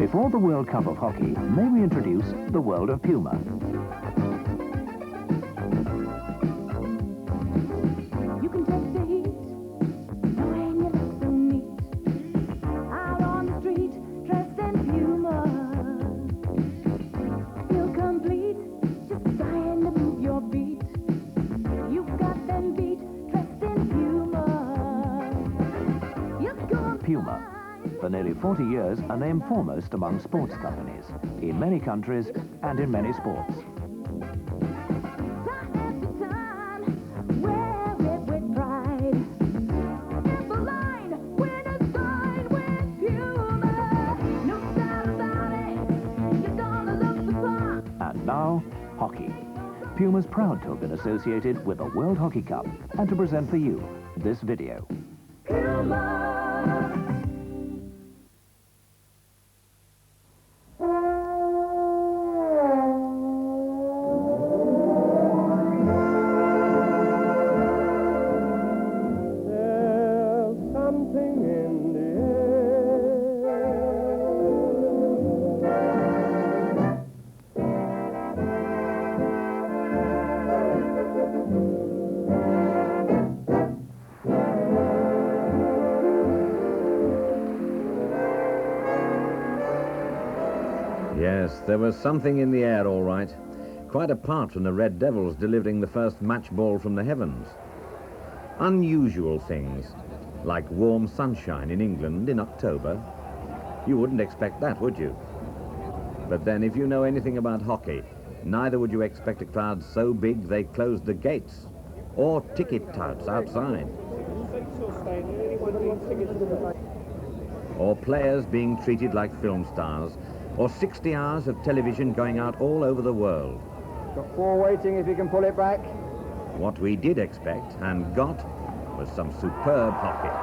Before the World Cup of Hockey, may we introduce the world of Puma. You can take the heat, knowing you look so neat. Out on the street, dressed in Puma. Feel complete, just dying to move your feet. You've got them beat, dressed in Puma. Puma. For nearly 40 years, a name foremost among sports companies, in many countries and in many sports. And now, hockey. Puma's proud to have been associated with the World Hockey Cup and to present for you this video. Puma. Yes, there was something in the air, all right. Quite apart from the Red Devils delivering the first match ball from the heavens. Unusual things, like warm sunshine in England in October. You wouldn't expect that, would you? But then, if you know anything about hockey, neither would you expect a crowd so big they closed the gates, or ticket touts outside. Or players being treated like film stars, or 60 hours of television going out all over the world. Got 4 waiting if you can pull it back. What we did expect, and got, was some superb hockey.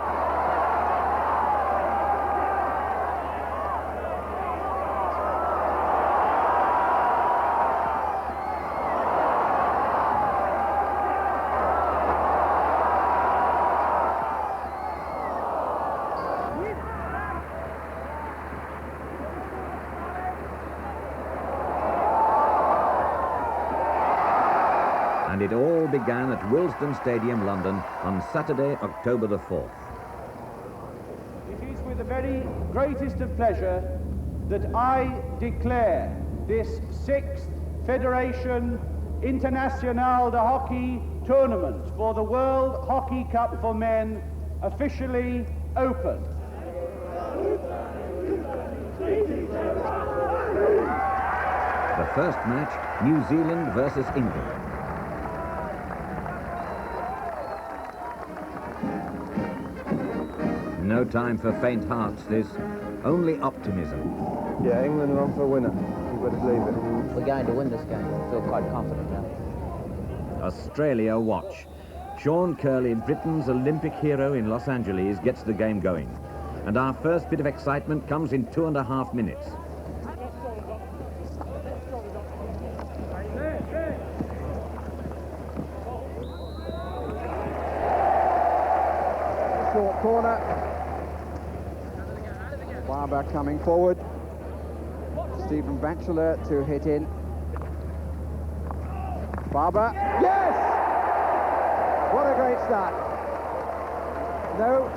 And it all began at Wilston Stadium, London, on Saturday, October the 4th. It is with the very greatest of pleasure that I declare this 6th Fédération Internationale de Hockey tournament for the World Hockey Cup for Men officially open. The first match, New Zealand versus England. No time for faint hearts, this. Only optimism. Yeah, England are on for a winner. You've got to believe it. We're going to win this game. I feel quite confident now. Australia watch. Sean Curley, Britain's Olympic hero in Los Angeles, gets the game going. And our first bit of excitement comes in 2.5 minutes. Short corner. Barber coming forward. Stephen Batchelor to hit in. Barber. Yes! What a great start. No.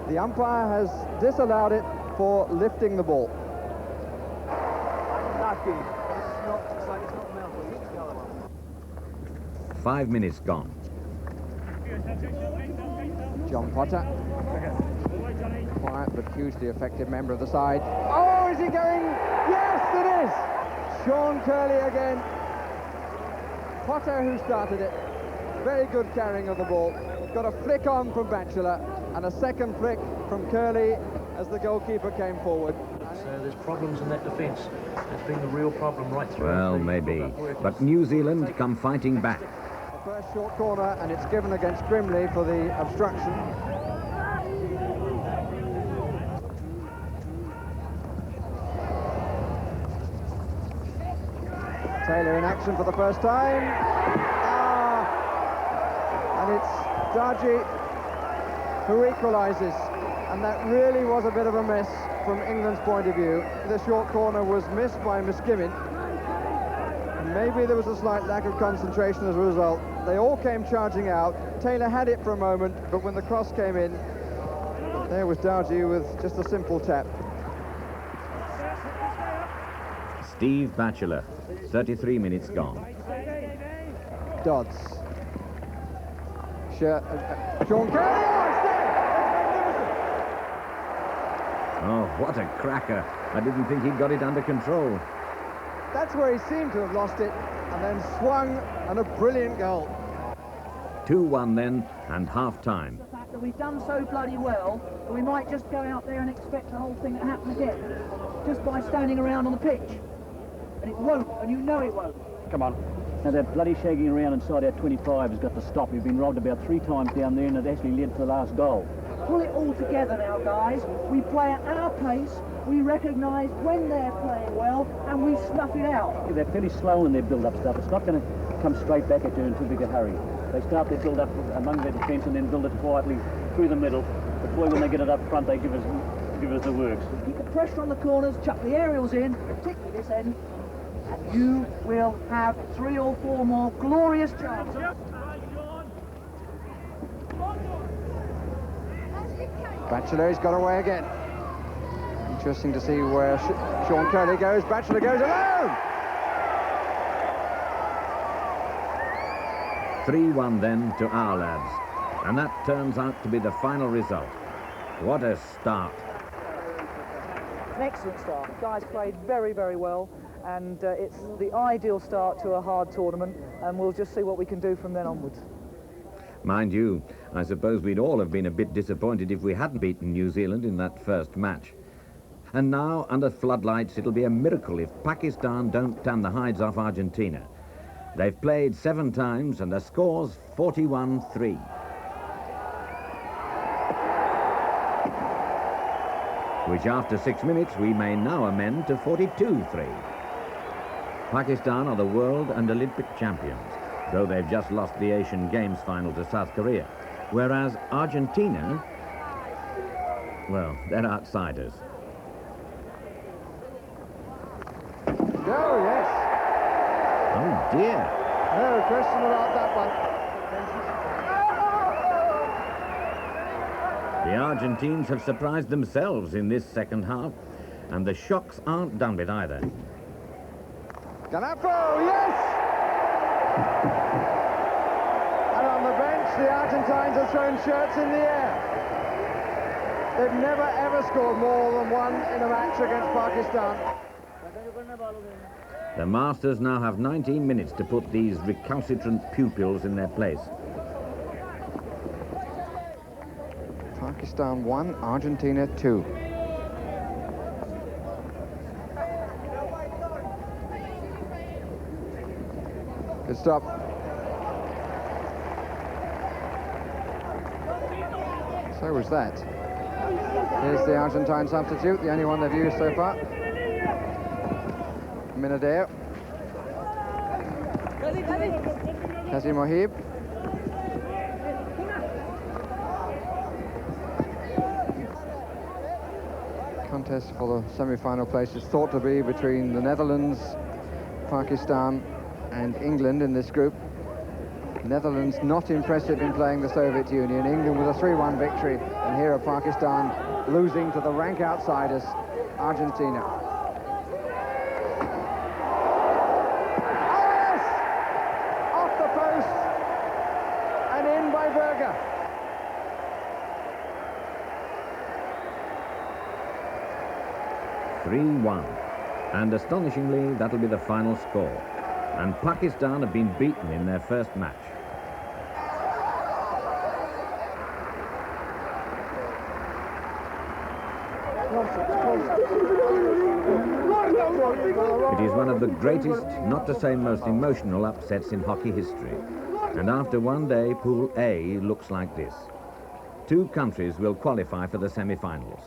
The umpire has disallowed it for lifting the ball. Lucky. It's not Melbourne. 5 minutes gone. John Potter. Quiet but hugely effective member of the side. Oh, is he going? Yes, it is! Sean Curley again. Potter who started it. Very good carrying of the ball. Got a flick on from Batchelor and a second flick from Curley as the goalkeeper came forward. So there's problems in that defence. It's been a real problem right through. Well, maybe. But New Zealand come fighting back. The first short corner, and it's given against Grimley for the obstruction. Taylor in action for the first time. And it's Darji who equalises. And that really was a bit of a mess from England's point of view. The short corner was missed by Miskimin. Maybe there was a slight lack of concentration as a result. They all came charging out. Taylor had it for a moment, but when the cross came in, there was Darji with just a simple tap. Steve Batchelor, 33 minutes gone. Dodds. Sean Kelly. Oh, what a cracker. I didn't think he'd got it under control. That's where he seemed to have lost it, and then swung, and a brilliant goal. 2-1 then, and half-time. The fact that we've done so bloody well, that we might just go out there and expect the whole thing to happen again, just by standing around on the pitch. And it won't, and you know it won't. Come on. Now that bloody shagging around inside our 25 has got to stop. We've been robbed about 3 times down there, and it actually led to the last goal. Pull it all together now, guys. We play at our pace, we recognise when they're playing well, and we snuff it out. Yeah, they're fairly slow in their build-up stuff. It's not going to come straight back at you in too big a hurry. They start their build-up among their defence and then build it quietly through the middle. But boy, when they get it up front, they give us the works. Keep the pressure on the corners, chuck the aerials in, particularly this end, and you will have 3 or 4 more glorious chances. Batchelor's got away again. Interesting to see where Sean Curley goes. Batchelor goes alone! 3-1 then to our lads. And that turns out to be the final result. What a start. An excellent start. The guys played very, very well, and it's the ideal start to a hard tournament, and we'll just see what we can do from then onwards. Mind you, I suppose we'd all have been a bit disappointed if we hadn't beaten New Zealand in that first match. And now, under floodlights, it'll be a miracle if Pakistan don't tan the hides off Argentina. They've played 7 times and the score's 41-3. Which after 6 minutes we may now amend to 42-3. Pakistan are the world and Olympic champions, though they've just lost the Asian Games final to South Korea. Whereas Argentina, well, they're outsiders. Oh, yes. Oh, dear. No question about that one. The Argentines have surprised themselves in this second half, and the shocks aren't done with either. Ganapo, yes! And on the bench, the Argentines have thrown shirts in the air. They've never, ever scored more than 1 in a match against Pakistan. The Masters now have 19 minutes to put these recalcitrant pupils in their place. Pakistan 1, Argentina 2. Good stop. So was that. Here's the Argentine substitute, the only one they've used so far. Minadeo. Kazi Mohib. Contest for the semi-final place is thought to be between the Netherlands, Pakistan and England in this group. Netherlands not impressive in playing the Soviet Union. England with a 3-1 victory, and here are Pakistan losing to the rank outsiders, Argentina. Berger. And astonishingly, that'll be the final score. And Pakistan have been beaten in their first match. It is one of the greatest, not to say most emotional upsets in hockey history. And after one day, Pool A looks like this. 2 countries will qualify for the semi-finals.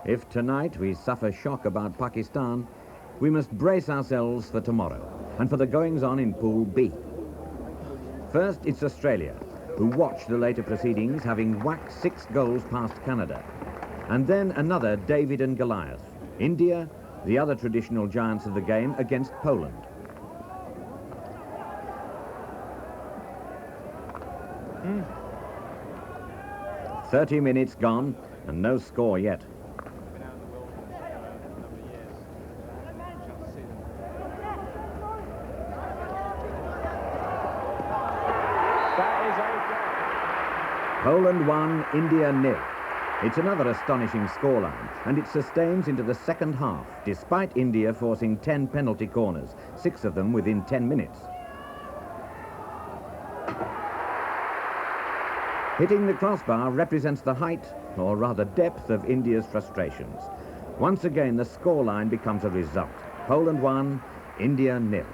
If tonight we suffer shock about Pakistan, we must brace ourselves for tomorrow and for the goings-on in Pool B. First, it's Australia, who watched the later proceedings, having whacked 6 goals past Canada. And then another David and Goliath. India, the other traditional giants of the game, against Poland. Mm. 30 minutes gone and no score yet. Poland 1, India 0. It's another astonishing scoreline, and it sustains into the second half, despite India forcing 10 penalty corners, 6 of them within 10 minutes. Hitting the crossbar represents the height, or rather depth, of India's frustrations. Once again, the scoreline becomes a result. Poland 1, India 0.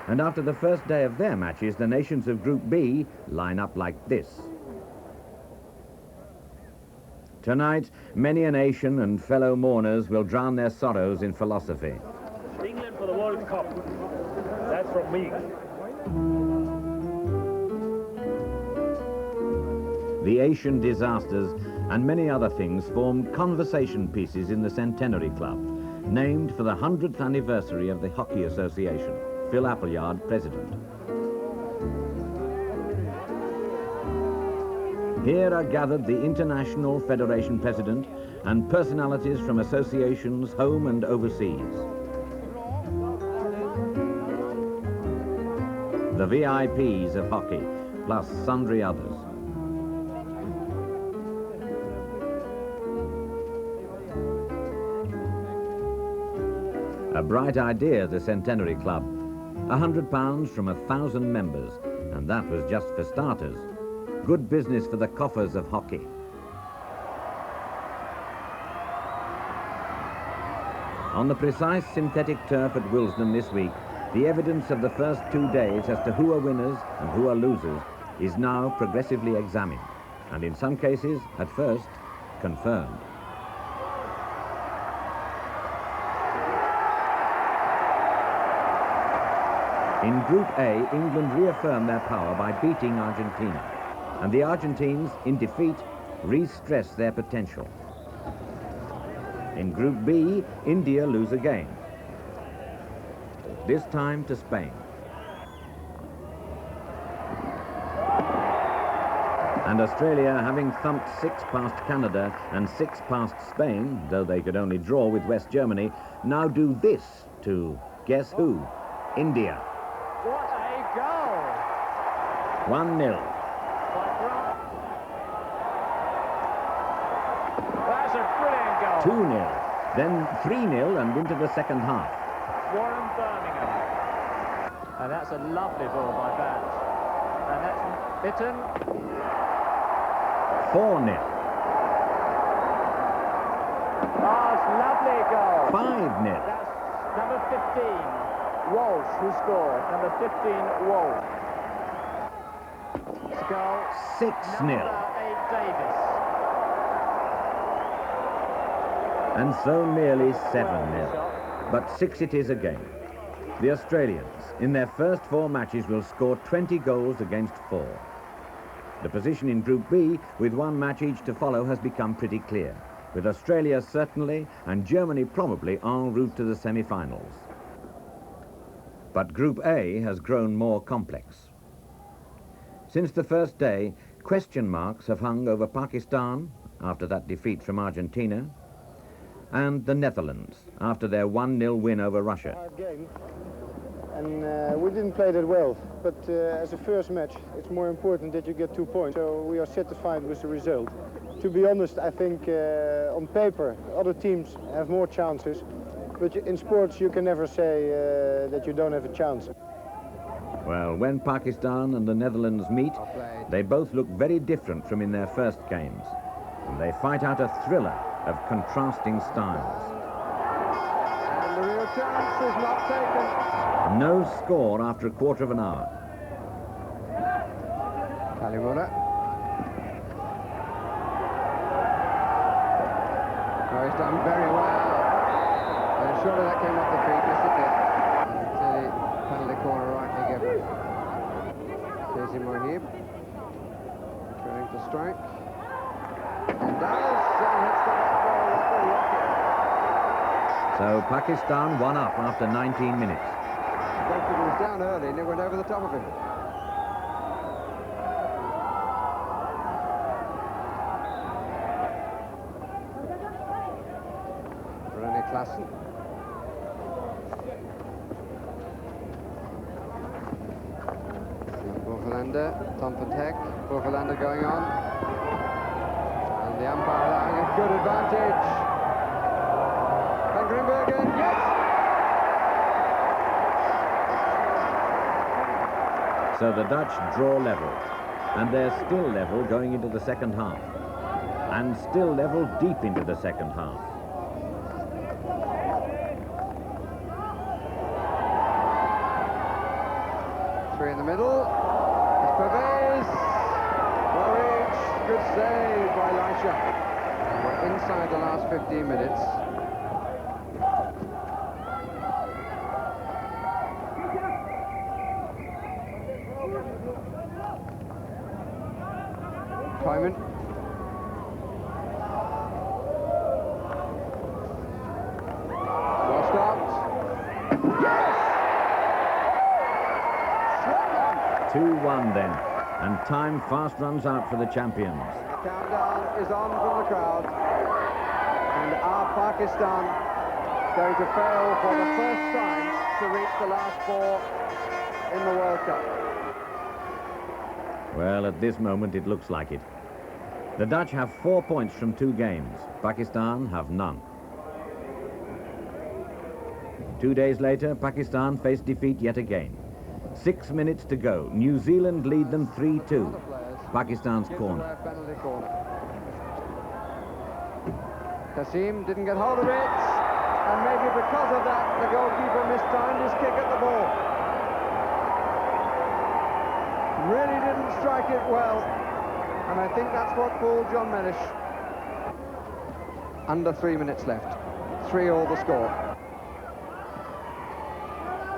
And after the first day of their matches, the nations of Group B line up like this. Tonight, many a nation and fellow mourners will drown their sorrows in philosophy. England for the World Cup. That's from me. The Asian disasters and many other things formed conversation pieces in the Centenary Club, named for the 100th anniversary of the Hockey Association. Phil Appleyard, president. Here are gathered the International Federation President and personalities from associations home and overseas. The VIPs of hockey, plus sundry others. A bright idea, the Centenary Club. £100 from 1,000 members, and that was just for starters. Good business for the coffers of hockey. On the precise synthetic turf at Willesden this week, the evidence of the first 2 days as to who are winners and who are losers is now progressively examined, and in some cases, at first, confirmed. In Group A, England reaffirmed their power by beating Argentina, and the Argentines, in defeat, re-stress their potential. In Group B, India lose again, this time to Spain. And Australia, having thumped 6 past Canada and 6 past Spain, though they could only draw with West Germany, now do this to, guess who? India. What a goal! 1-0. That's a brilliant goal. 2-0. Then 3-0 and into the second half. Warren Birmingham. And that's a lovely ball by Bat. And that's bitten. 4-0. Oh, it's a lovely goal. 5-0. That's number 15. Walsh who scored. Number 15, Walsh. Goal. 6-0. Number 8, Davis. And so nearly 7-0. But 6 it is again. The Australians, in their first 4 matches, will score 20 goals against 4. The position in Group B, with 1 match each to follow, has become pretty clear, with Australia certainly and Germany probably en route to the semi-finals. But Group A has grown more complex. Since the first day, question marks have hung over Pakistan, after that defeat from Argentina, and the Netherlands, after their 1-0 win over Russia. Hard game, and we didn't play that well, but as a first match, it's more important that you get 2 points, so we are satisfied with the result. To be honest, I think on paper, other teams have more chances, but in sports you can never say that you don't have a chance. Well, when Pakistan and the Netherlands meet, they both look very different from in their first games, and they fight out a thriller of contrasting styles. And the real chance is not taken. No score after a quarter of an hour. Kalibura. Oh, he's done very well. And surely that came off the feet, yes it did. To the penalty corner rightly given. There's Mohib. Pakistan one up after 19 minutes. The goalkeeper was down early and it went over the top of him. René Klassen. Borgelander, Tom Patek, Borgelander going on. And the umpire allowing a good advantage. Van Grimbergen, yes! So the Dutch draw level, and they're still level going into the second half, and still level deep into the second half. Three in the middle. It's Pervez. Norwich. Good save by Elisha. We're inside the last 15 minutes. Hyman. Well stopped. Yes! 2-1 then, and time fast runs out for the champions. The countdown is on from the crowd, and our Pakistan is going to fail for the first time to reach the last four in the World Cup. Well, at this moment it looks like it. The Dutch have 4 points from 2 games. Pakistan have none. 2 days later, Pakistan face defeat yet again. 6 minutes to go. New Zealand lead them 3-2. Pakistan's corner. Penalty corner. Kasim didn't get hold of it, and maybe because of that, the goalkeeper mistimed his kick at the ball. Really didn't strike it well, and I think that's what fooled John Mellish. Under 3 minutes left. 3-all the score.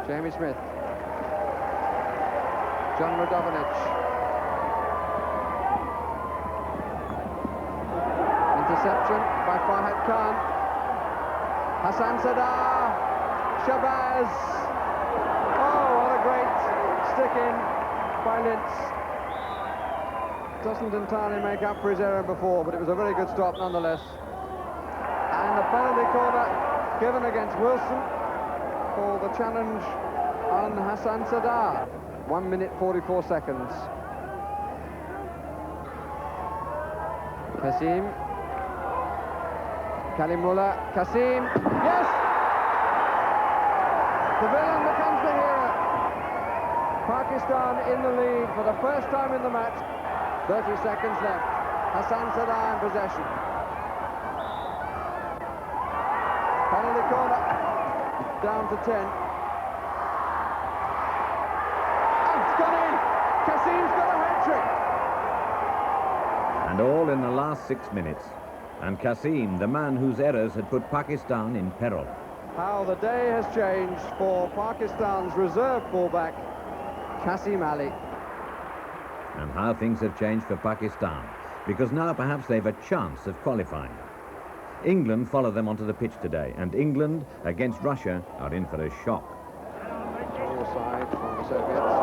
Jamie Smith. John Radovanic. Interception by Farhad Khan. Hassan Sadar. Shabazz. Oh, what a great stick-in by Lintz. Doesn't entirely make up for his error before, but it was a very good stop nonetheless. And the penalty corner given against Wilson for the challenge on Hassan Sadar. 1 minute 44 seconds. Kasim. Kalimullah. Kasim. Yes! The villain becomes the hero. Pakistan in the lead for the first time in the match. 30 seconds left. Hassan Sadar in possession. Penalty corner. Down to 10. Kasim's got a hat-trick. And all in the last 6 minutes. And Kasim, the man whose errors had put Pakistan in peril. How the day has changed for Pakistan's reserve fullback, Kasim Ali. And how things have changed for Pakistan, because now perhaps they've a chance of qualifying. England follow them onto the pitch today, and England against Russia are in for a shock. All side from the Soviets.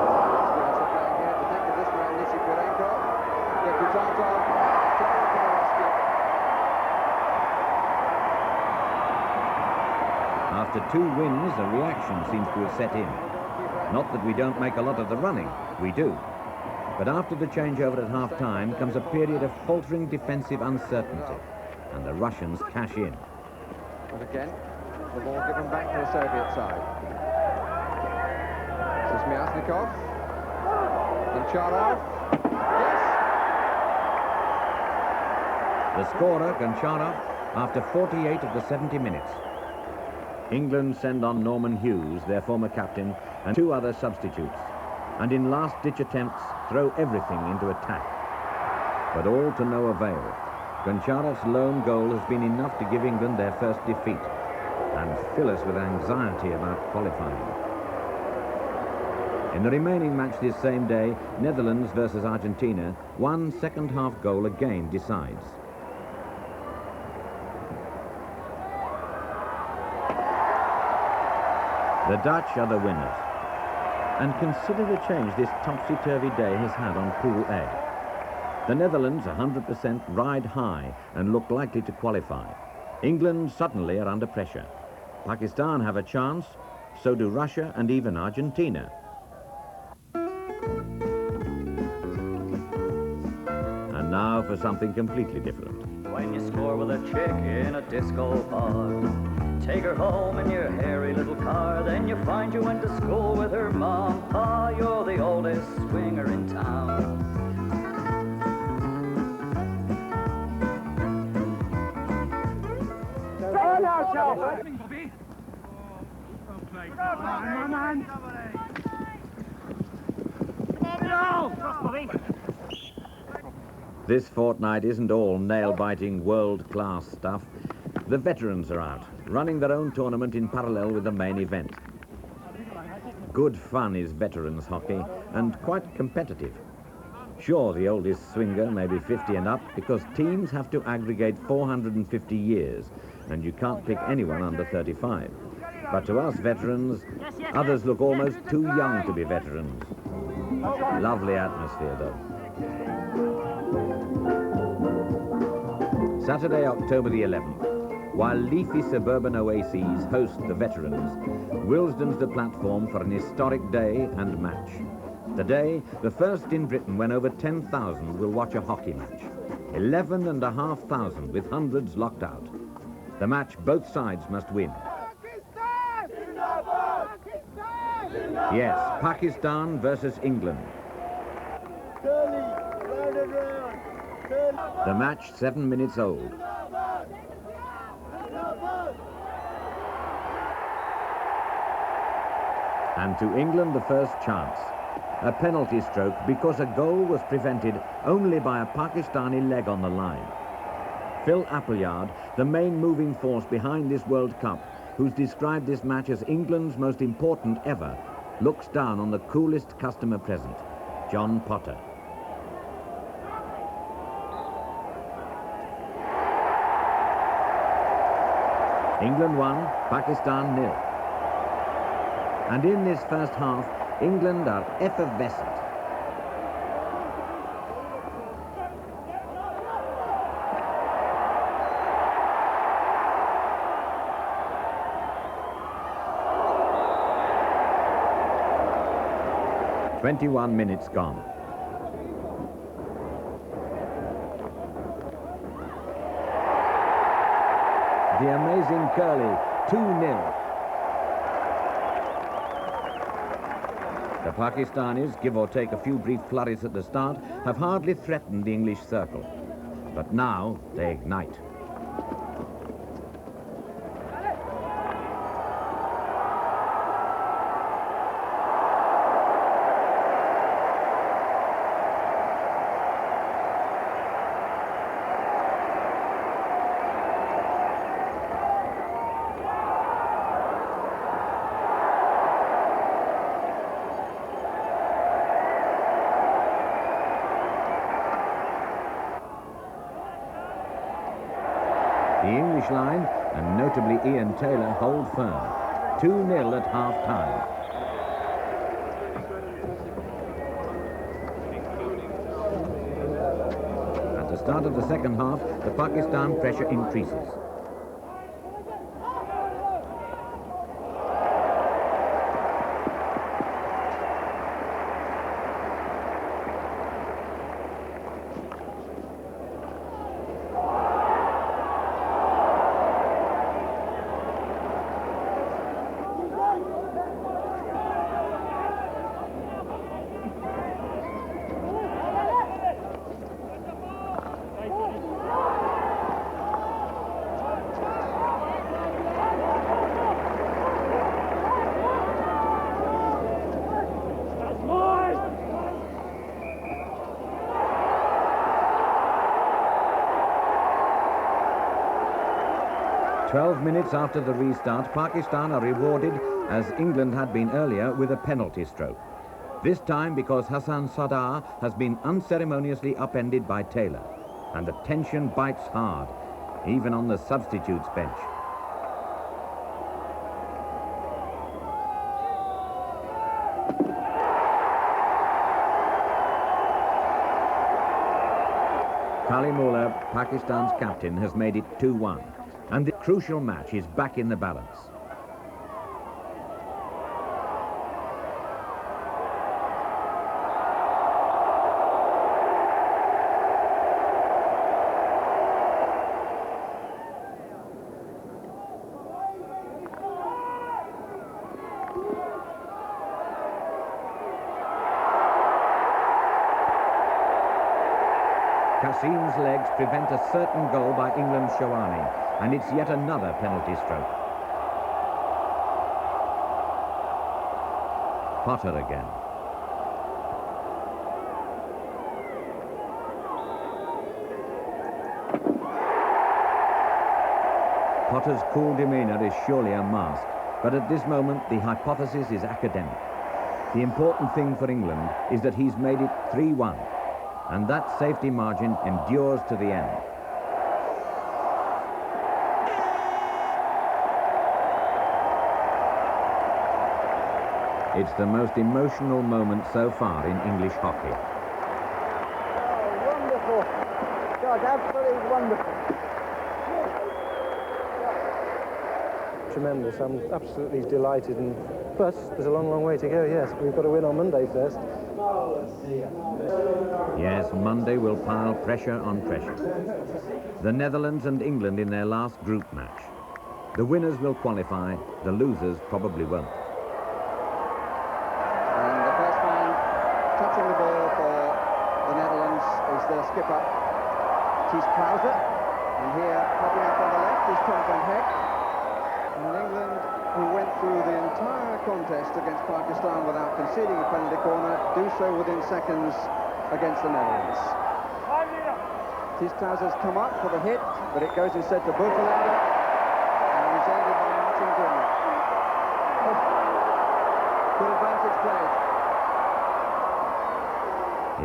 After 2 wins, a reaction seems to have set in. Not that we don't make a lot of the running, we do. But after the changeover at half-time comes a period of faltering defensive uncertainty, and the Russians cash in. But again, the ball given back to the Soviet side. This is Myasnikov. Goncharov. Yes! The scorer, Goncharov, after 48 of the 70 minutes. England send on Norman Hughes, their former captain, and 2 other substitutes, and in last-ditch attempts throw everything into attack. But all to no avail. Goncharov's lone goal has been enough to give England their first defeat and fill us with anxiety about qualifying. In the remaining match this same day, Netherlands versus Argentina, 1 second-half goal again decides. The Dutch are the winners. And consider the change this topsy-turvy day has had on Pool A. The Netherlands, 100%, ride high and look likely to qualify. England suddenly are under pressure. Pakistan have a chance, so do Russia and even Argentina. And now for something completely different. When you score with a chick in a disco bar, take her home in your hairy little car, then you find you went to school with her mom. Pa, you're the oldest swinger in town. Go now, Joe. Come on, This fortnight isn't all nail-biting, world-class stuff. The veterans are out, running their own tournament in parallel with the main event. Good fun is veterans hockey, and quite competitive. Sure, the oldest swinger may be 50 and up, because teams have to aggregate 450 years, and you can't pick anyone under 35. But to us veterans, others look almost too young to be veterans. Lovely atmosphere, though. Saturday, October the 11th, while leafy suburban oases host the veterans, Willesden's the platform for an historic day and match. The day, the first in Britain when over 10,000 will watch a hockey match. 11,500 with hundreds locked out. The match both sides must win. Yes, Pakistan versus England. The match 7 minutes old. And to England the first chance. A penalty stroke because a goal was prevented only by a Pakistani leg on the line. Phil Appleyard, the main moving force behind this World Cup, who's described this match as England's most important ever, looks down on the coolest customer present, John Potter. England 1, Pakistan 0. And in this first half, England are effervescent. "21 minutes gone. The amazing Curly, 2-0. The Pakistanis, give or take a few brief flurries at the start, have hardly threatened the English circle. But now they ignite. The English line, and notably Ian Taylor, hold firm. 2-0 at half-time. At the start of the second half, the Pakistan pressure increases. "12 minutes after the restart, Pakistan are rewarded, as England had been earlier, with a penalty stroke. This time because Hassan Sadar has been unceremoniously upended by Taylor. And the tension bites hard, even on the substitutes bench. Kalimullah, Pakistan's captain, has made it 2-1, and the crucial match is back in the balance. Kasim's legs prevent a certain goal by England's Shawani, and it's yet another penalty stroke. Potter again. Potter's cool demeanour is surely a mask, but at this moment the hypothesis is academic. The important thing for England is that he's made it 3-1. And that safety margin endures to the end. It's the most emotional moment so far in English hockey. Oh, wonderful. God, absolutely wonderful. Tremendous. I'm absolutely delighted. And plus, there's a long, long way to go, yes. We've got to win on Monday first. Yes, Monday will pile pressure on pressure. The Netherlands and England in their last group match. The winners will qualify, the losers probably won't. And the first man touching the ball for the Netherlands is their skipper, Thies Klauser. And here, popping up on the left is Tom van Heck. And England, who went through the entire contest against Pakistan without conceding a penalty corner, do so within seconds against the Netherlands. Thies Klauser's come up for the hit, but it goes instead to Boekelander, and resulted by Martin Grimmer. Good advantage played.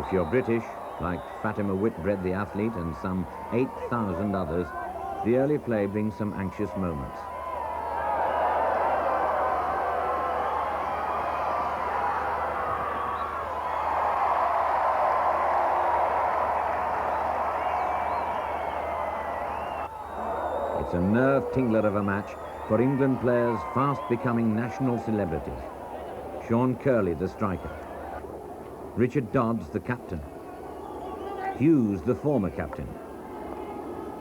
If you're British, like Fatima Whitbread the athlete and some 8,000 others, the early play brings some anxious moments. It's a nerve-tingler of a match for England players fast becoming national celebrities. Sean Curley, the striker. Richard Dodds, the captain. Hughes, the former captain.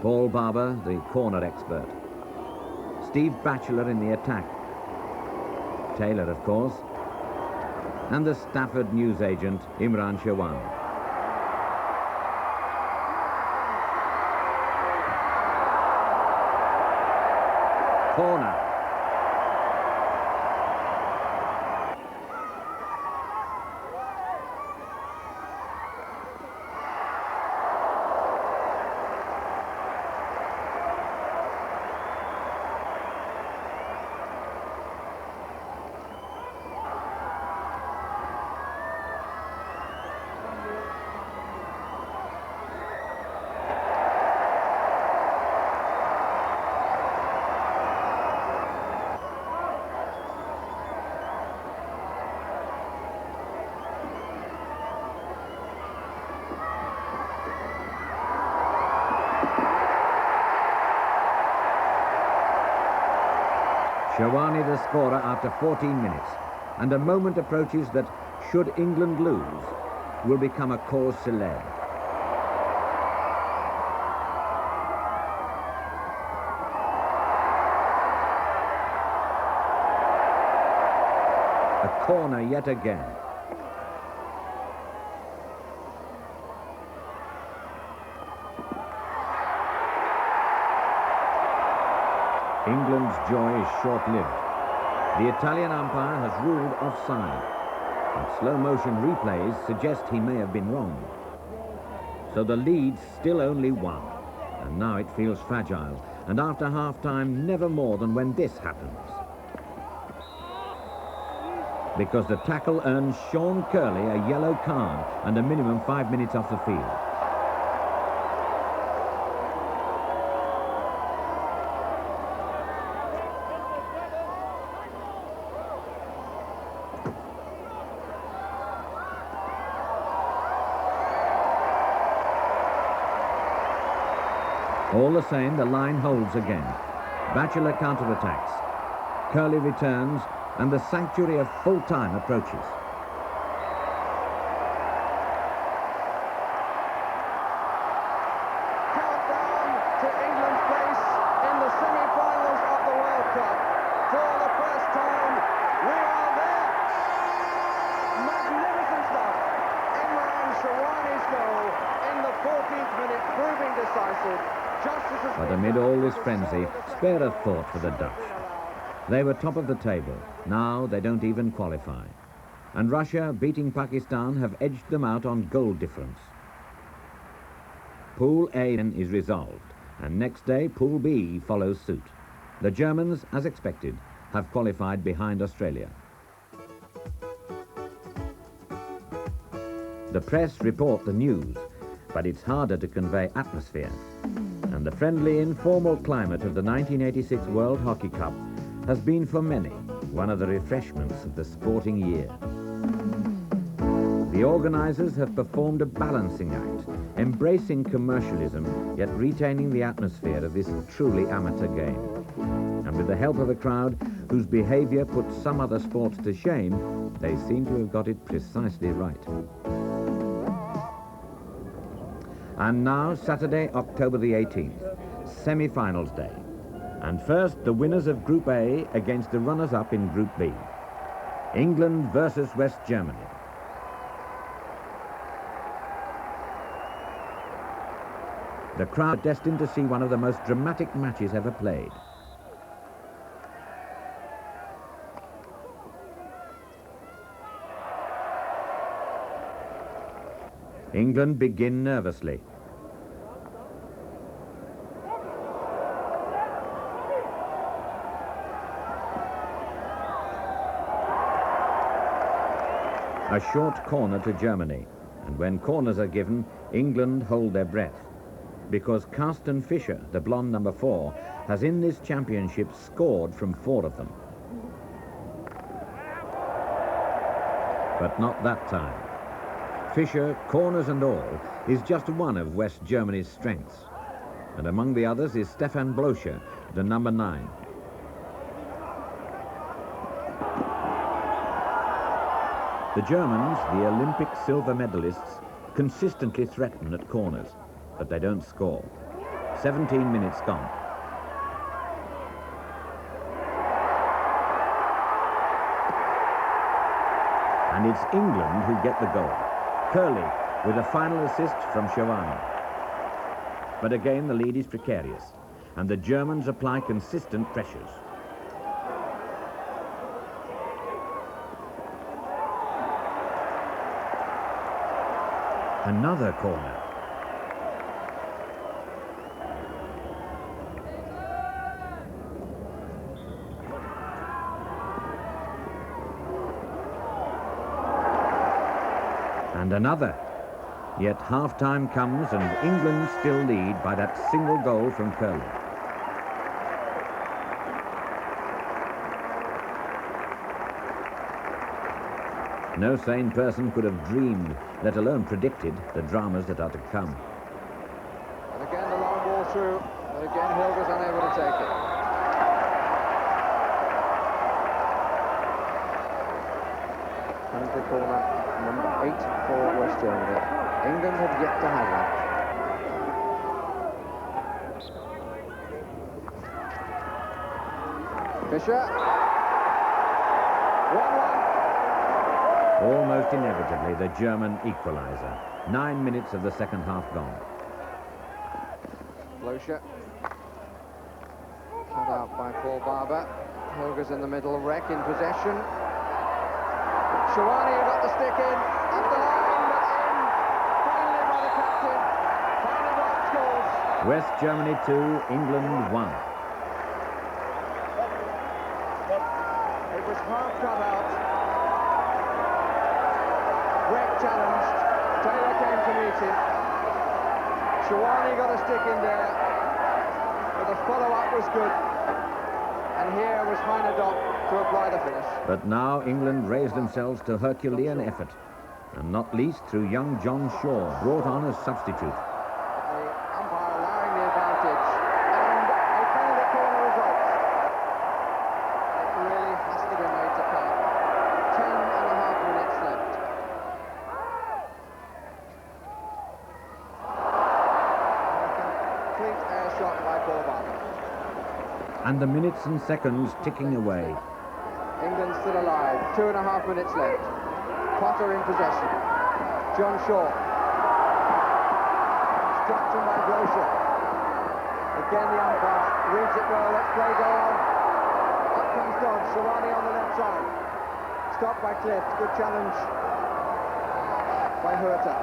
Paul Barber, the corner expert. Steve Batchelor in the attack. Taylor, of course. And the Stafford newsagent, Imran Shawan. Corner. Shawani the scorer after 14 minutes, and a moment approaches that, should England lose, will become a cause célèbre. A corner yet again. England's joy is short-lived. The Italian umpire has ruled offside, and slow-motion replays suggest he may have been wrong. So the lead's still only one, and now it feels fragile, and after half-time, never more than when this happens. Because the tackle earns Sean Curley a yellow card and a minimum 5 minutes off the field. All the same, the line holds again. Batchelor counterattacks. Curley returns, and the sanctuary of full time approaches. Countdown to England's place in the semi-finals of the World Cup. For the first time, we are there. Magnificent stuff. Imran Shawani's goal in the 14th minute, proving decisive. But amid all this frenzy, spare a thought for the Dutch. They were top of the table. Now they don't even qualify. And Russia, beating Pakistan, have edged them out on goal difference. Pool A is resolved, and next day Pool B follows suit. The Germans, as expected, have qualified behind Australia. The press report the news, but it's harder to convey atmosphere. And the friendly, informal climate of the 1986 World Hockey Cup has been for many one of the refreshments of the sporting year. The organisers have performed a balancing act, embracing commercialism, yet retaining the atmosphere of this truly amateur game. And with the help of a crowd whose behaviour puts some other sports to shame, they seem to have got it precisely right. And now, Saturday, October the 18th, semi-finals day. And first, the winners of Group A against the runners-up in Group B. England versus West Germany. The crowd destined to see one of the most dramatic matches ever played. England begin nervously. A short corner to Germany, and when corners are given, England hold their breath. Because Carsten Fischer, the blonde number 4, has in this championship scored from 4 of them. But not that time. Fischer, corners and all, is just one of West Germany's strengths. And among the others is Stefan Blocher, the number 9. The Germans, the Olympic silver medalists, consistently threaten at corners, but they don't score. 17 minutes gone. And it's England who get the goal. Curley with a final assist from Shawani. But again, the lead is precarious, and the Germans apply consistent pressures. Another corner. And another. Yet half-time comes and England still lead by that single goal from Curley. No sane person could have dreamed, let alone predicted, the dramas that are to come. And again the long ball through, but again Hilger's unable to take it. Penalty corner number 8 for West Germany. England have yet to have one. Fischer. 1-1. Almost inevitably, the German equaliser. 9 minutes of the second half gone. Blocher. Cut out by Paul Barber. Hilger's in the middle, Wreck in possession. Shawani got the stick in, up the line, but in. Finally by the captain. Finally Rob scores. West Germany 2, England 1. It was half cut out. Wreck challenged. Taylor came to meet him. Shawani got a stick in there, but the follow-up was good. And here was Heinedop to apply the finish. But now England raise themselves to Herculean effort, and not least through young John Shaw, brought on as substitute. The umpire allowing the advantage and the minutes and seconds ticking away. England still alive. 2.5 minutes left. Potter in possession. John Shaw. Struck by Brosher. Again the umpire reads it well. Let's play go on. Up comes Dodds. Sawani on the left side. Stopped by Clift. Good challenge by Hurta.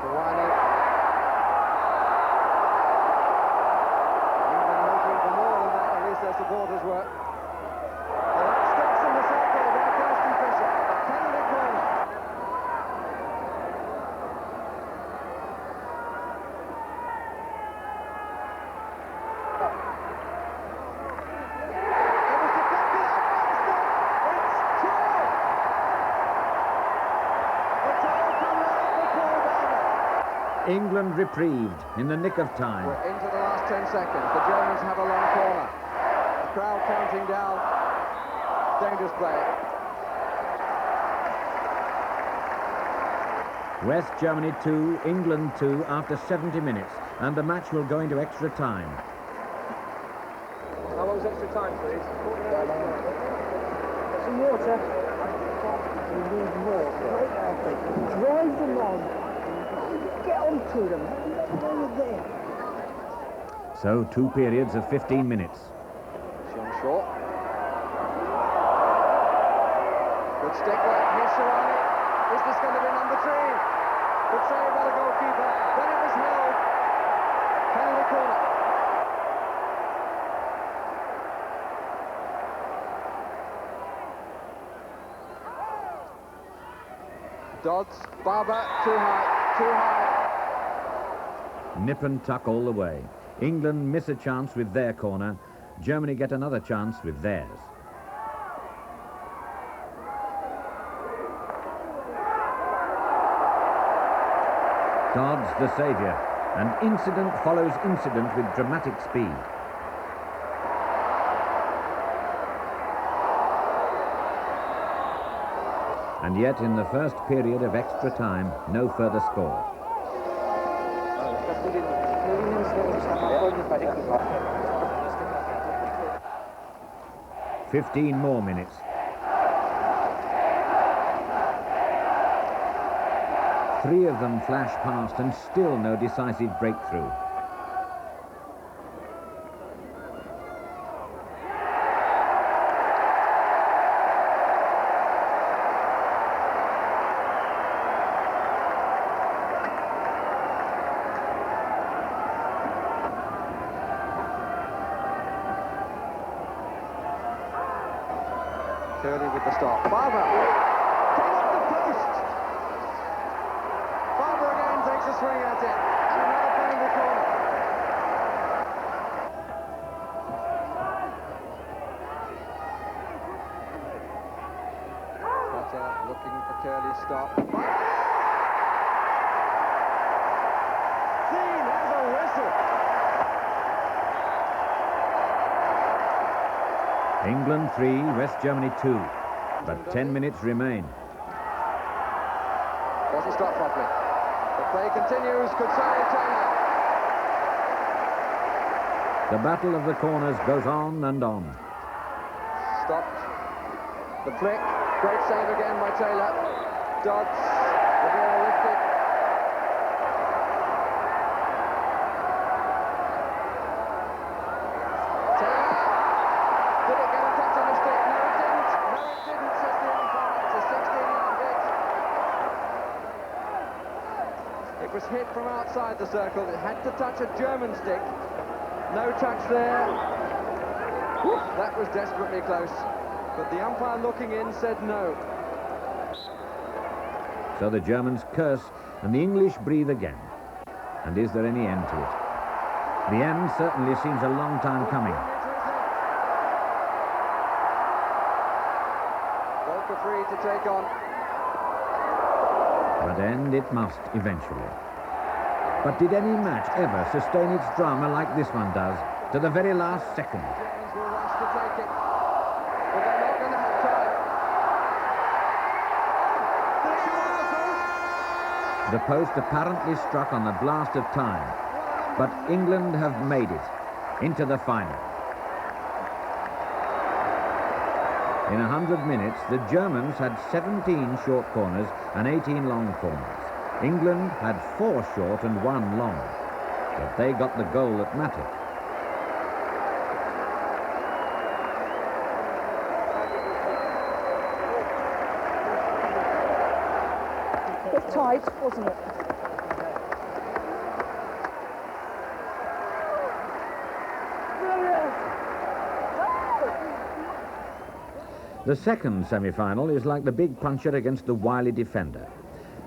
Sawani. England hoping for more than that, at least their supporters were. Sticks in the circle by Kirsty Fisher. Penalty corner. England reprieved in the nick of time. We're into the last 10 seconds. The Germans have a long corner. The crowd counting down. Dangerous play. West Germany 2, England 2 after 70 minutes, and the match will go into extra time. How long is extra time, please? Some water. You need more. Drive them on. Get onto them. Let there. So 2 periods of 15 minutes. Sean Shaw. Good stick work. Here's Sawani. Is this going to be number 3? Good save by the goalkeeper. Then it was held. Penalty corner. Dodds. Barber. Too high. Too high. Nip and tuck all the way. England miss a chance with their corner. Germany get another chance with theirs. Dodds the saviour, and incident follows incident with dramatic speed. And yet in the first period of extra time, no further score. 15 more minutes. Three of them flash past and still no decisive breakthrough. Curly with the stop. Barber came off the post. Barber again takes a swing at it. And another penalty corner. Potter looking for Curly's stop. Clean as a whistle. England 3, West Germany 2, but 10 minutes remain. Wasn't stopped properly. The play continues. Could say Taylor. The battle of the corners goes on and on. Stopped. The flick. Great save again by Taylor. Dodds. The ball lifted. It was hit from outside the circle. It had to touch a German stick. No touch there. That was desperately close. But the umpire looking in said no. So the Germans curse and the English breathe again. And is there any end to it? The end certainly seems a long time coming. Volker free to take on. But end it must eventually. But did any match ever sustain its drama like this one does, to the very last second? Germans will rush to take it, but they're not going to have time. The post apparently struck on the blast of time, but England have made it into the final. In 100 minutes, the Germans had 17 short corners and 18 long corners. England had 4 short and 1 long, but they got the goal that mattered. It's tight, wasn't it? The second semi-final is like the big puncher against the wily defender.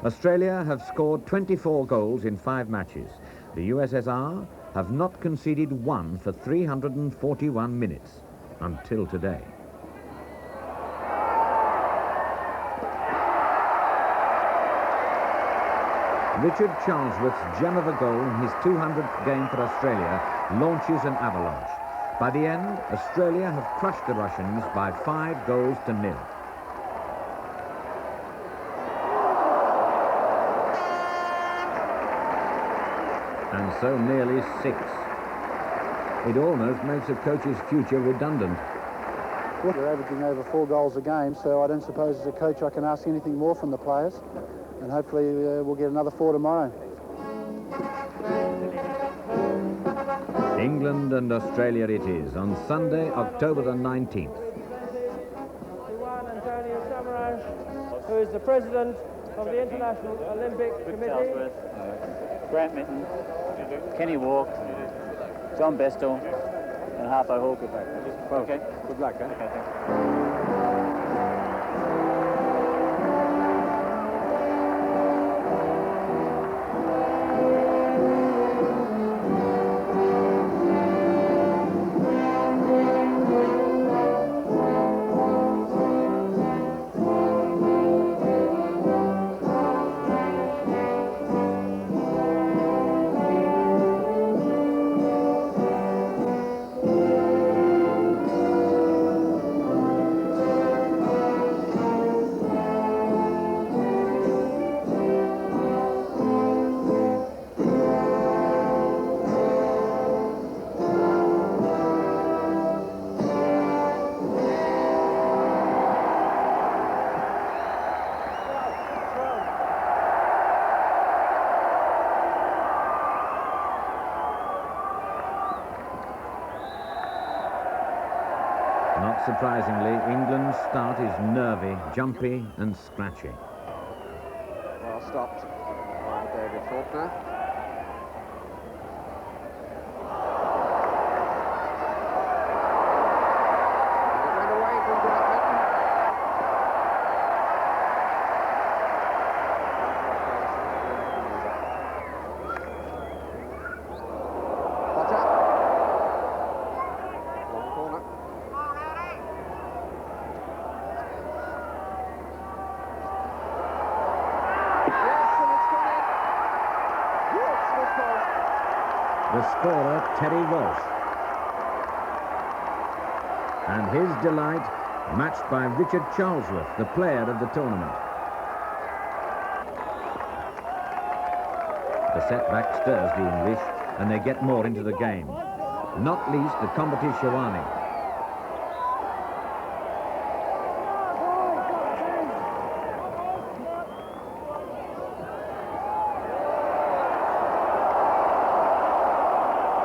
Australia have scored 24 goals in 5 matches. The USSR have not conceded 1 for 341 minutes until today. Richard Charlesworth's gem of a goal in his 200th game for Australia launches an avalanche. By the end, Australia have crushed the Russians by 5 goals to 0. And so nearly 6. It almost makes a coach's future redundant. We're averaging over 4 goals a game, so I don't suppose as a coach I can ask anything more from the players. And hopefully we'll get another 4 tomorrow. England and Australia it is, on Sunday, October the 19th. Who is the president of the International Olympic Committee. Grant Mitten, Kenny Walk, John Bestel, and Harpo Hawker. Okay, good luck. Okay, thanks. Not surprisingly, England's start is nervy, jumpy and scratchy. Well stopped by David Faulkner. It went away from Grant Mitten. Potter. Long corner. The scorer, Terry Walsh. And his delight matched by Richard Charlesworth, the player of the tournament. The setback stirs the English, and they get more into the game. Not least the Combati Shawani.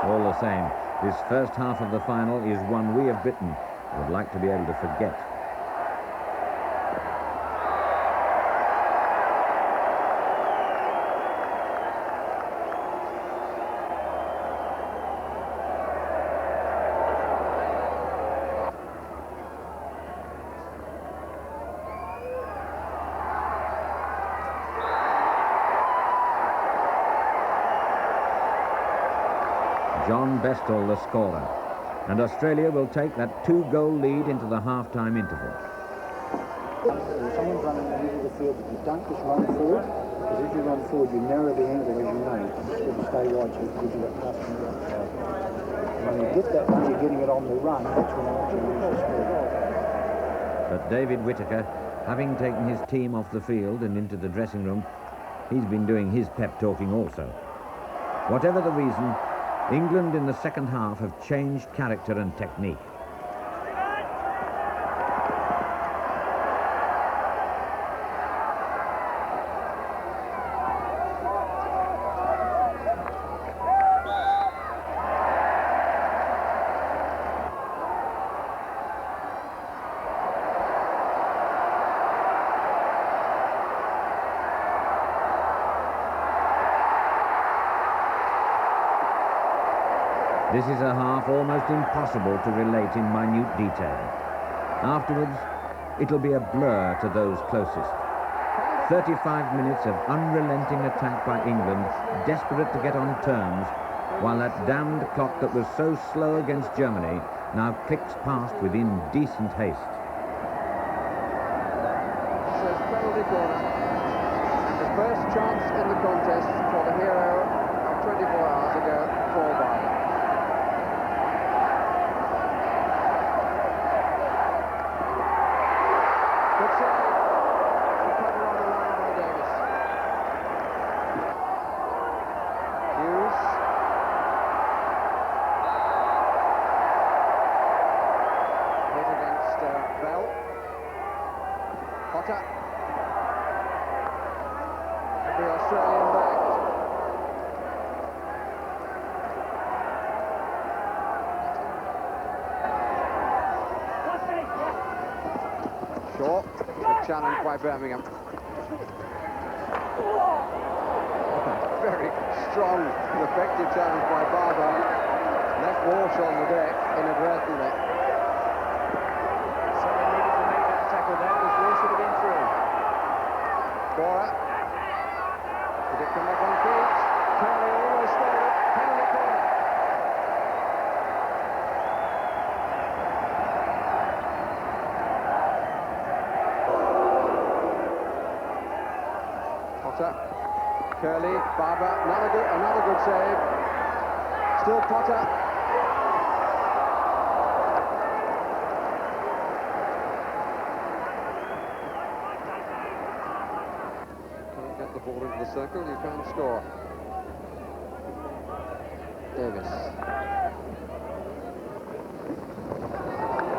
All the same, this first half of the final is one we of Britain would like to be able to forget. John Bestel, the scorer. And Australia will take that 2-goal lead into the half-time interval. Someone's running into the field, if you don't just run forward, because if you run forward, you narrow the angle, as you know, to stay right, so it gives you that pass and run. When you get that, when you're getting it on the run, that's when I want you to lose the speed. But David Whittaker, having taken his team off the field and into the dressing room, He's been doing his pep talking also. Whatever the reason, England in the second half have changed character and technique. This is a half almost impossible to relate in minute detail. Afterwards, it'll be a blur to those closest. 35 minutes of unrelenting attack by England, desperate to get on terms, while that damned clock that was so slow against Germany now clicks past with indecent haste. Says penalty corner. The first chance in the contest for the hero of 24 hours ago, Paul Barber. Good save. The cutter on the line by Davis. Hughes. Hit against Bell. Potter. The Australian back. Shaw. Good challenge by Birmingham. Very strong and effective challenge by Barber. Left Walsh on the deck inadvertently. Someone needed to make that tackle there because Walsh would have been through. Bora. Did it come up on feet? Curly almost stole it. Penalty corner. Potter. Curly. Barber. Another good save. Still Potter. Can't get the ball into the circle, you can't score. Davis.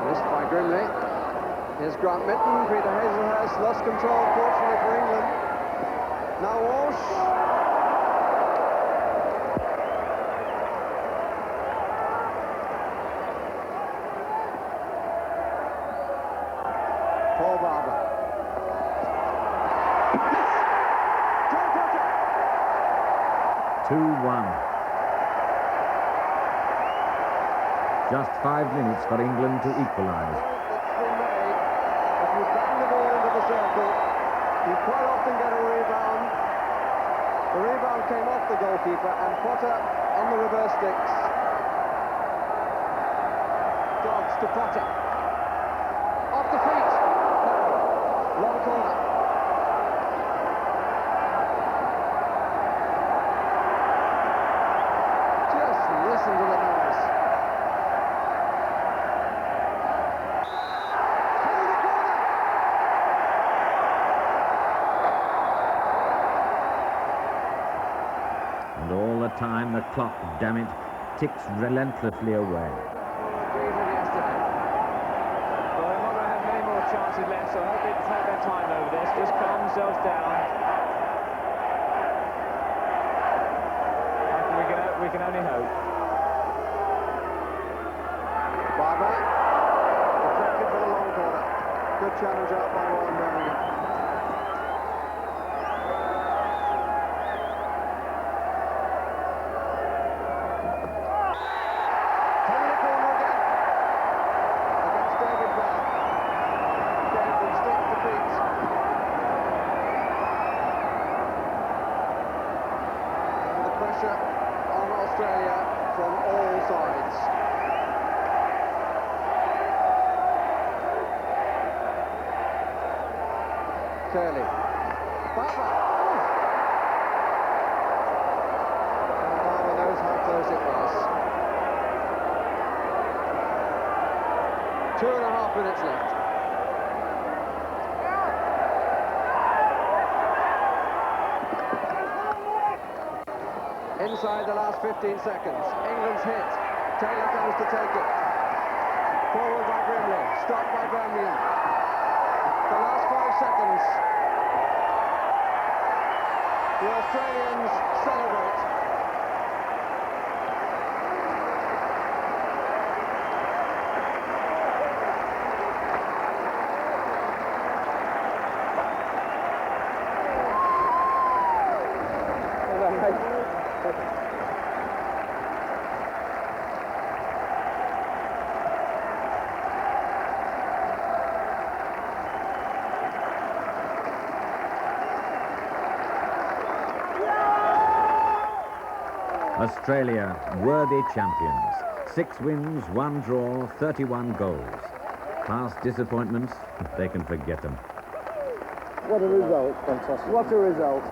Missed by Grimley. Here's Grant Mitten. Peter Hazelhurst lost control, fortunately for England. Now Walsh. Paul Barber. 2-1. Just 5 minutes for England to equalise. It's been made. If you bang the ball into the circle, you quite often get a rebound. The rebound came off the goalkeeper and Potter on the reverse sticks. Dodds to Potter. Off the feet. No. Long corner. Just listen to the noise. And all the time the clock, damn it, ticks relentlessly away. Well, they're not going to have many more chances left, so I hope they take their time over this, just calm themselves down. We can only hope. Barber. Deflected for the long corner. Good challenge out by Warren Birmingham. Penalty corner again. Against David Bell. Again from stick to feet. And the pressure on Australia from all sides. Curly. Barber. And Barber knows how close it was. 2.5 minutes left. inside the last 15 seconds. England's hit. Taylor comes to take it. Forward by Brimley. Stopped by Birmingham. The last 5 seconds. The Australians celebrate. Australia, worthy champions. 6 wins, 1 draw, 31 goals. Past disappointments, they can forget them. What a result. Fantastic. What a result.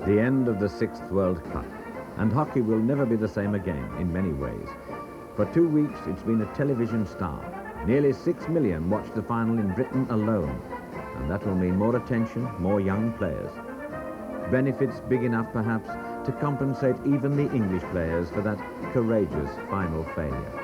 The end of the 6th World Cup, and hockey will never be the same again in many ways. For 2 weeks, it's been a television star. Nearly 6 million watched the final in Britain alone, and that will mean more attention, more young players. Benefits big enough, perhaps, to compensate even the English players for that courageous final failure.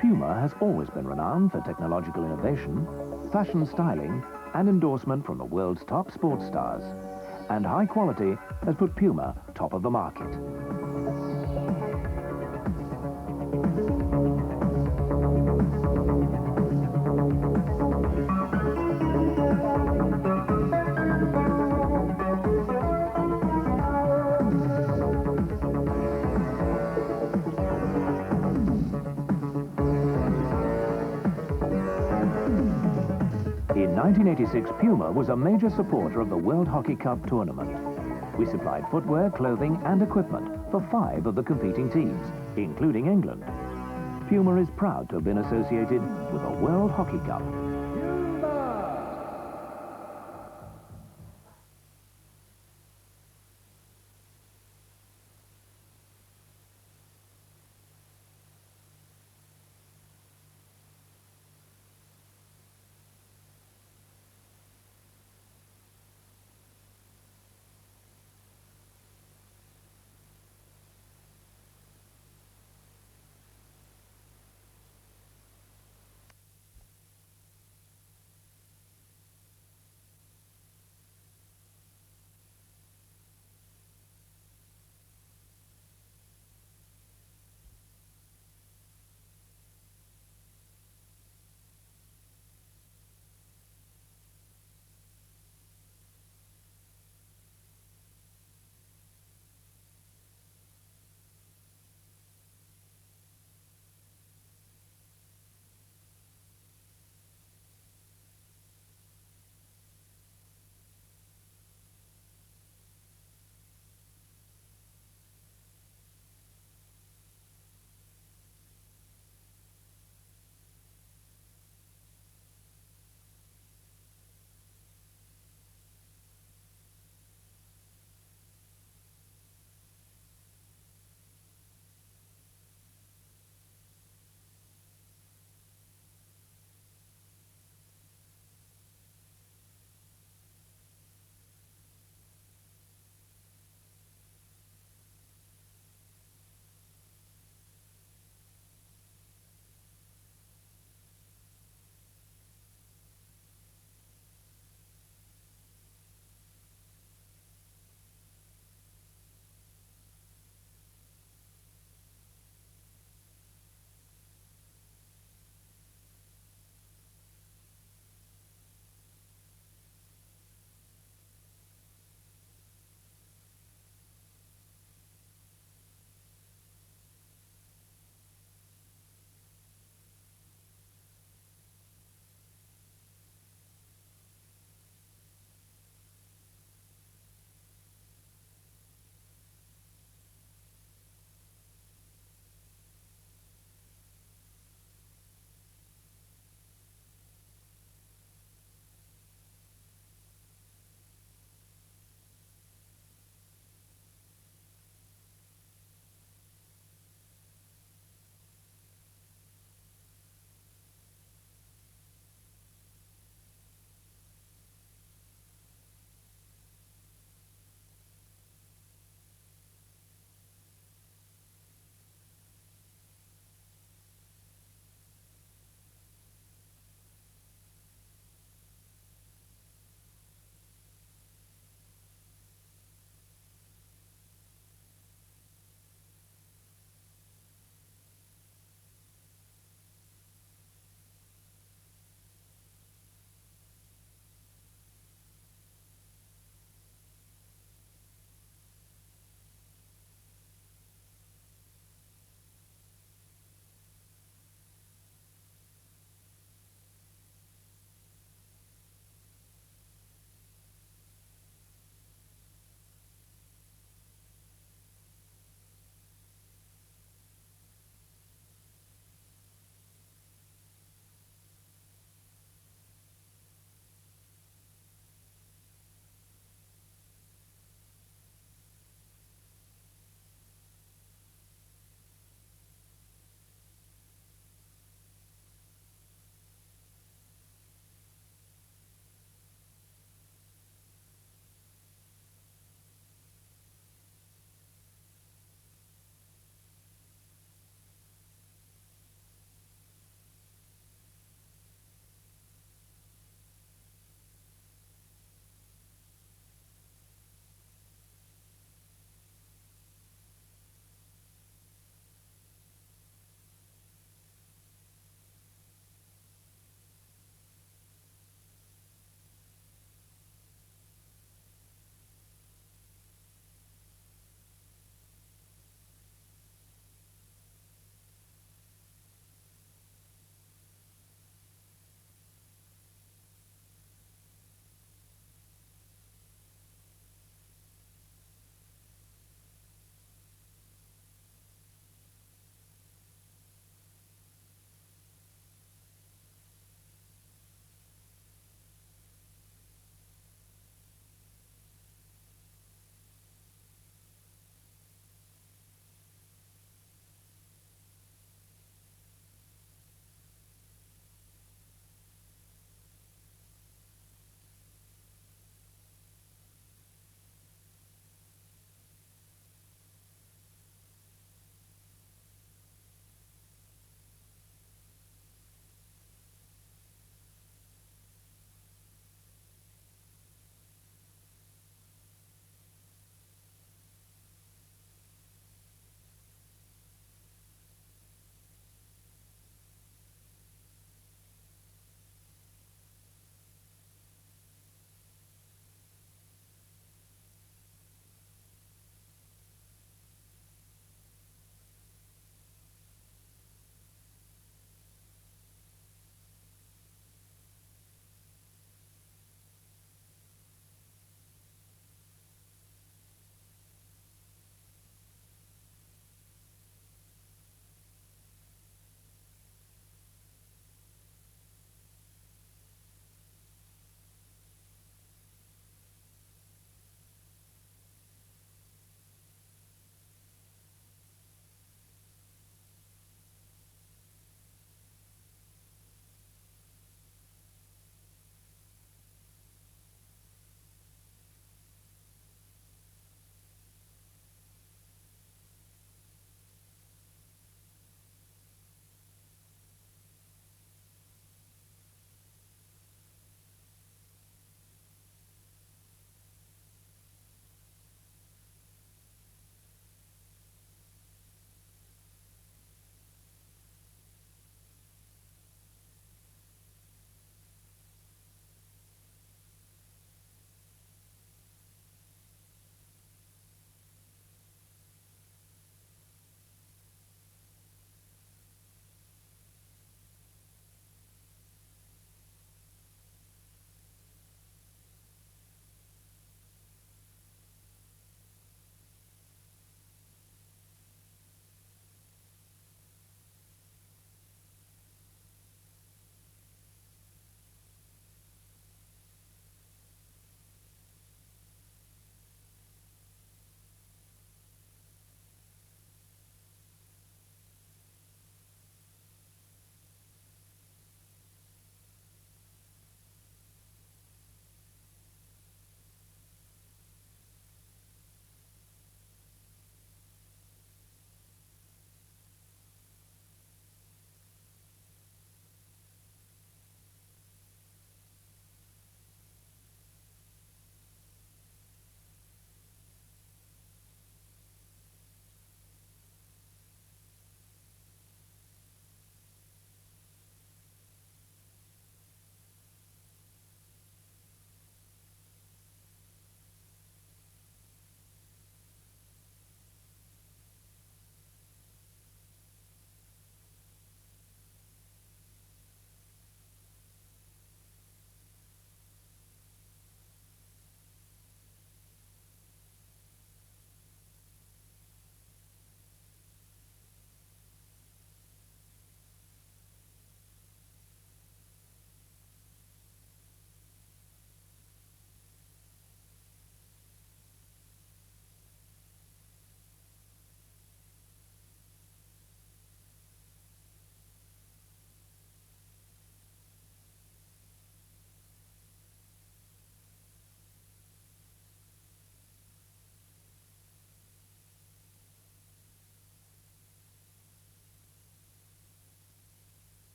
Puma has always been renowned for technological innovation, fashion styling, and endorsement from the world's top sports stars. And high quality has put Puma top of the market. In 1986, Puma was a major supporter of the World Hockey Cup tournament. We supplied footwear, clothing, and equipment for 5 of the competing teams, including England. Puma is proud to have been associated with the World Hockey Cup